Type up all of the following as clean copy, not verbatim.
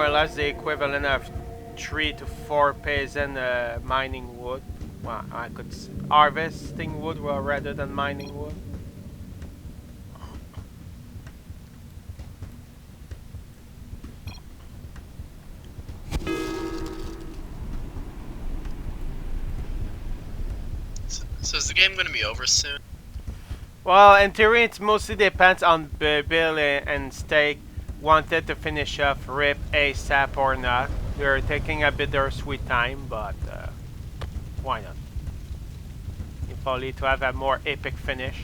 more or less the equivalent of 3 to 4 peasant mining wood. Well, I could harvesting wood rather than mining wood. So is the game going to be over soon? Well, in theory, it mostly depends on Bill and Steak wanted to finish off RIP ASAP or not. They're taking a bit their sweet time, but why not? If only to have a more epic finish.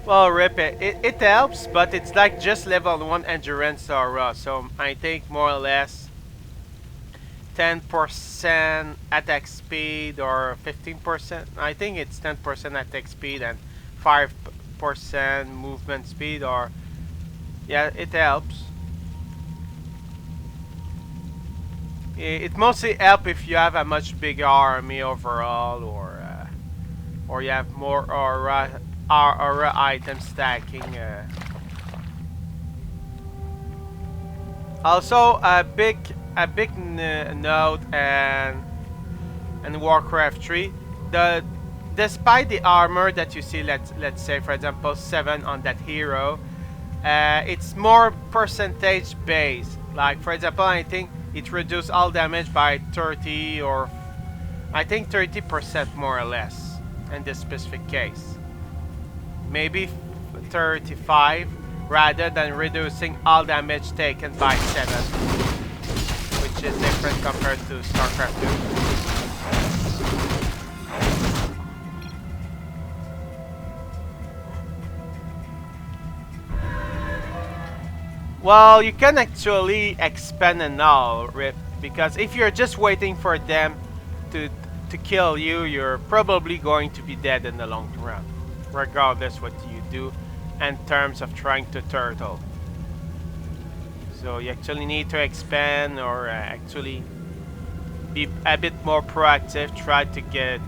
Well, RIP it helps, but it's like just level 1 endurance or raw, so I think more or less 10% attack speed or 15%. I think it's 10% attack speed and 5% movement speed, or yeah, it helps. It mostly helps if you have a much bigger army overall, or you have more aura item stacking. Also, a big note and Warcraft 3. Despite the armor that you see, let's say for example 7 on that hero, it's more percentage based. Like for example, I think it reduces all damage by 30 or I think 30% more or less in this specific case. Maybe 35 rather than reducing all damage taken by 7, which is different compared to StarCraft 2. Well, you can actually expand and all, RIP, because if you're just waiting for them to kill you, you're probably going to be dead in the long run, regardless what you do in terms of trying to turtle. So you actually need to expand or actually be a bit more proactive. Try to get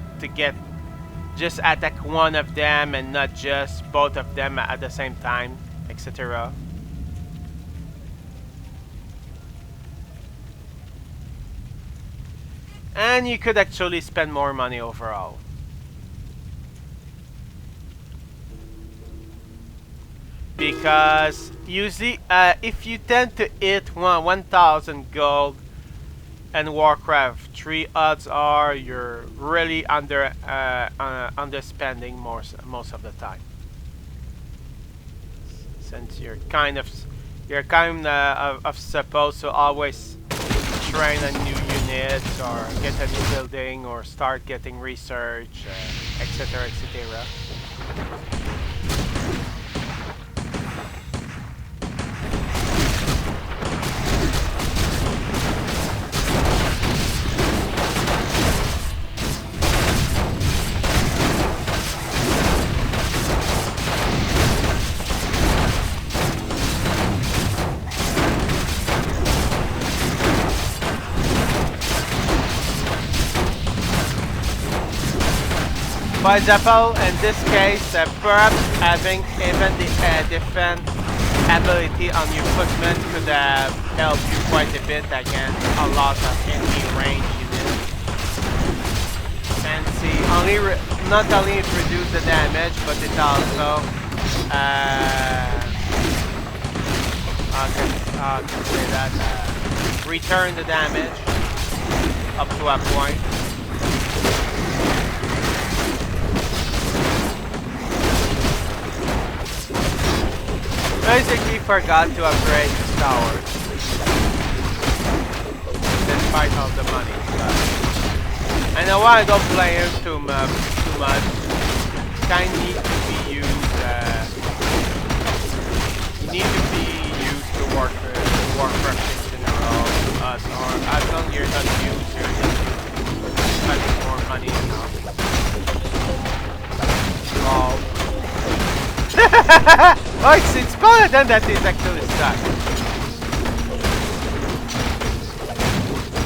just attack one of them and not just both of them at the same time, etc. And you could actually spend more money overall. Because usually if you tend to hit 1000 gold and Warcraft 3, odds are you're really underspending most of the time, since you're kind of supposed to always train a new unit or get a new building or start getting research, etc, etc. For example, in this case, perhaps having even the defense ability on your footman could help you quite a bit against a lot of enemy range units. And see, not only it reduces the damage, but it also I can say that return the damage up to a point. Basically forgot to upgrade his towers, despite all the money. I know why I don't play him too much. Kind need to be used. Need to be used to Warcraft in general. Or as long as you're not used, you're just spending more money now. Oh. Oh, it's Paladin that is actually stuck.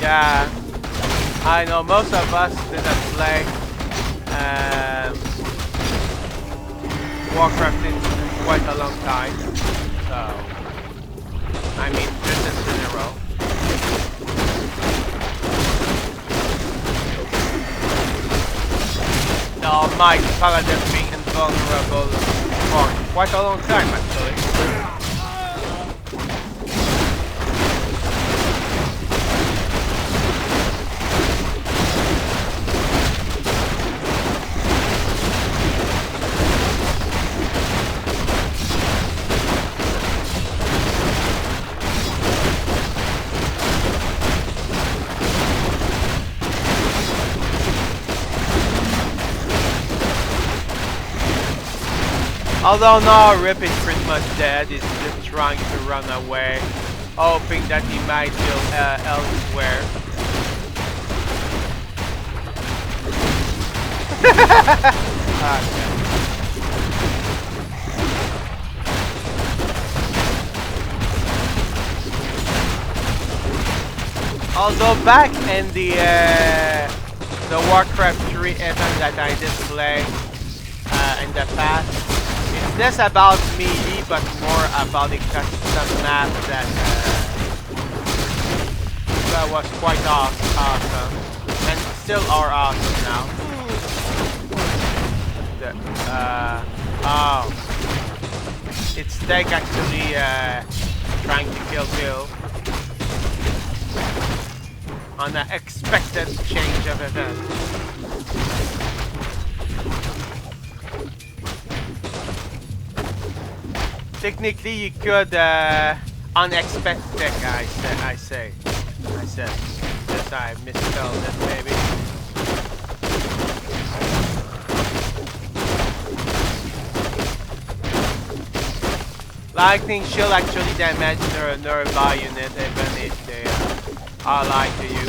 Yeah, I know most of us didn't play Warcraft in quite a long time, so I mean just in general. The Almighty Paladin being invulnerable for quite a long time actually. Although now Rip is pretty much dead, he's just trying to run away, hoping that he might heal elsewhere. Okay. Although back in the Warcraft 3 event that I did play in the past, it's less about melee but more about the custom map that was quite awesome and still are awesome now. Oh, it's Steg actually trying to kill on an expected change of events. Technically, you could unexpected. I said. Yes, I misspelled it. Maybe. Lightning shield actually damage nearby unit even if they are allied to you.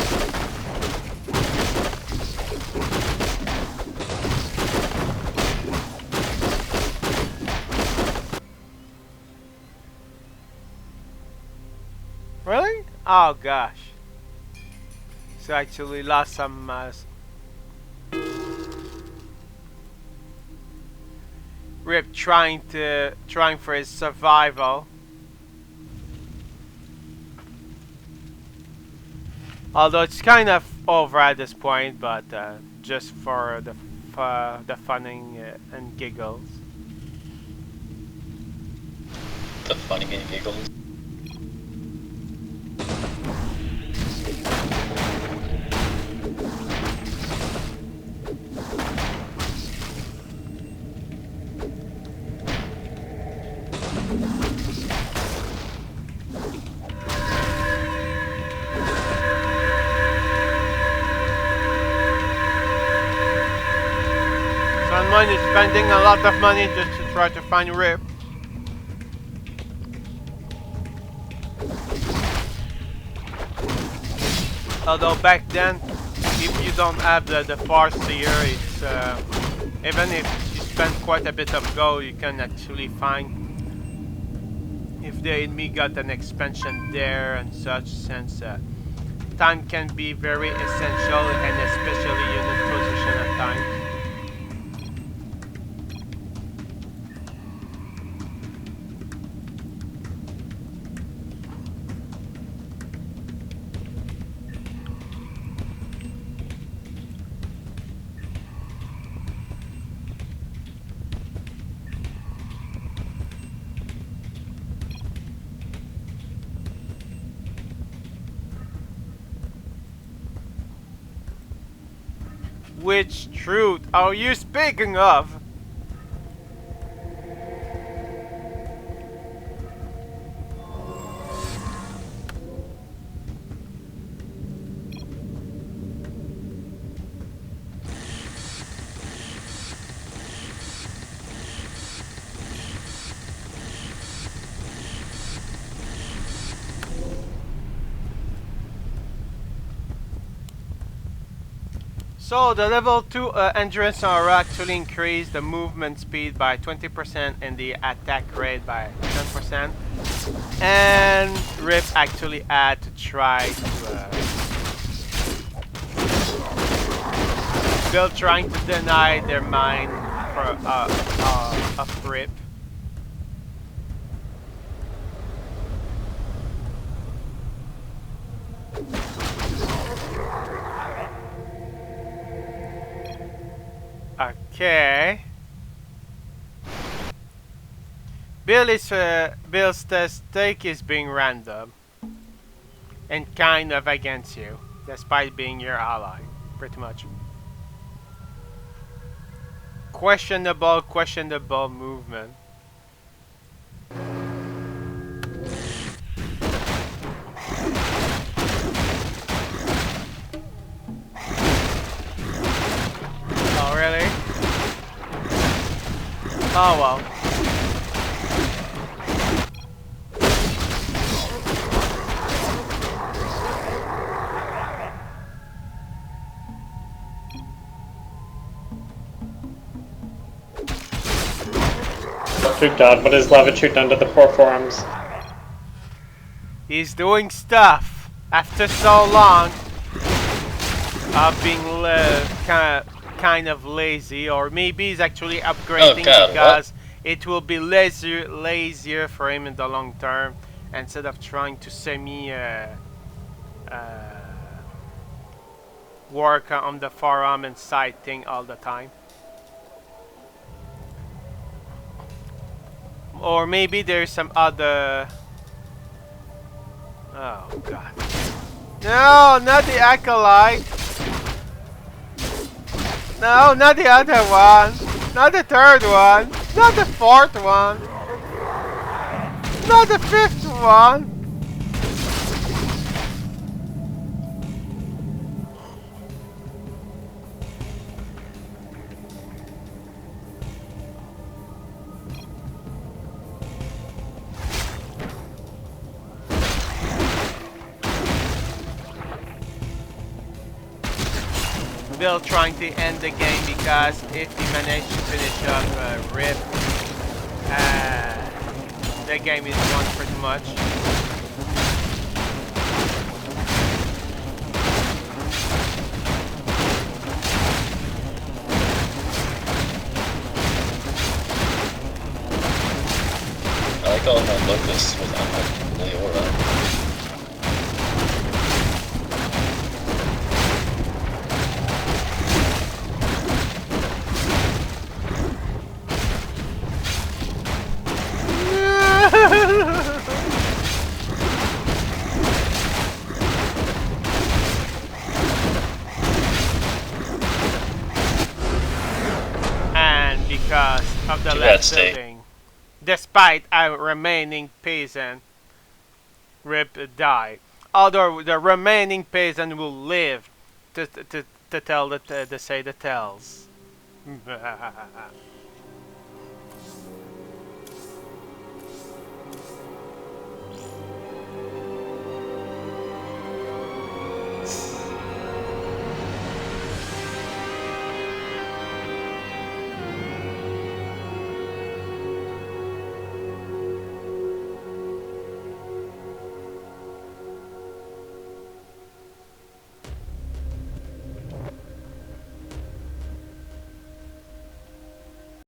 Really? Oh gosh. So actually lost some Rip trying for his survival. Although it's kind of over at this point, but just for the funning and giggles. The funny and giggles. Someone is spending a lot of money just to try to find Rip. Although back then, if you don't have the Farseer, it's even if you spend quite a bit of gold, you can actually find if the enemy got an expansion there and such. Since time can be very essential and especially unit position at times. Which truth are you speaking of? So the level 2 endurance aura actually increased the movement speed by 20% and the attack rate by 10%. And Rip actually had to try to Bill trying to deny their mind for a grip. Okay. Bill's take is being random and kind of against you, despite being your ally, pretty much. Questionable movement. Oh really? Oh well. Too God, what is Lavitude done to the poor forearms? He's doing stuff after so long of being kind of lazy, or maybe he's actually upgrading because it will be lazier for him in the long term instead of trying to work on the forearm and side thing all the time. Or maybe there's some other... Oh god. No, not the acolyte! No, not the other one! Not the third one! Not the fourth one! Not the fifth one! Bill trying to end the game because if he managed to finish up Rip, the game is won pretty much. I like all my locusts with Leora. And because of the last building, despite a remaining peasant, Rip died. Although the remaining peasant will live to tell to say the tells.